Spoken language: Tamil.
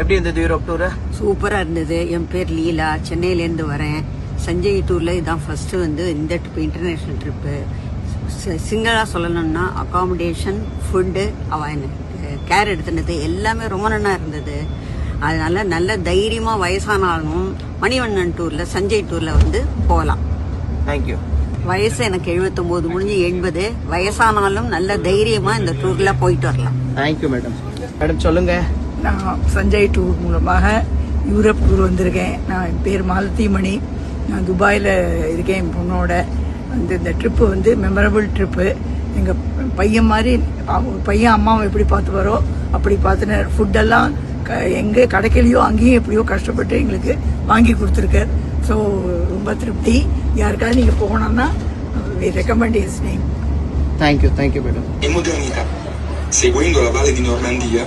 எப்படி இருந்தது யூரோப் டூர்? சூப்பரா இருந்தது. என் பேர் லீலா, சென்னையில இருந்து வரேன். சஞ்சய் டூர்ல இதான் ஃபர்ஸ்ட் இந்த ட்ரிப், இன்டர்நேஷனல் ட்ரிப்பு. சிங்கிளா சொல்லணும்னா அகாமடேஷன், ஃபுட்டு, அவன் கேர் எடுத்துனது எல்லாமே ரொம்ப நல்லா இருந்தது. அதனால நல்ல தைரியமா வயசானாலும் மணிவண்ணன் டூர்ல, சஞ்சய் டூர்ல போகலாம். தேங்க்யூ. வயசு எனக்கு 79 முடிஞ்சு 80. வயசானாலும் நல்ல தைரியமா இந்த டூர்ல போயிட்டு வரலாம். Thank you madam. மேடம் சொல்லுங்க. நான் சஞ்சய் டூர் மூலமாக யூரோப் டூர் வந்திருக்கேன். என் பேர் மாலதி மணி. நான் துபாயில் இருக்கேன் என் பொண்ணோட. இந்த ட்ரிப்பு மெமரபிள் ட்ரிப்பு. எங்கள் பையன் மாதிரி ஒரு பையன் அம்மாவை எப்படி பார்த்து வரோ அப்படி பார்த்துன ஃபுட்டெல்லாம் எங்கே கிடைக்கலையோ அங்கேயும் எப்படியோ கஷ்டப்பட்டு எங்களுக்கு வாங்கி கொடுத்துருக்கார். ஸோ ரொம்ப திருப்தி. யாருக்காவது நீங்கள் போகணும்னா recommend his name. Thank you madam. In modernità, seguendo la valle di Normandia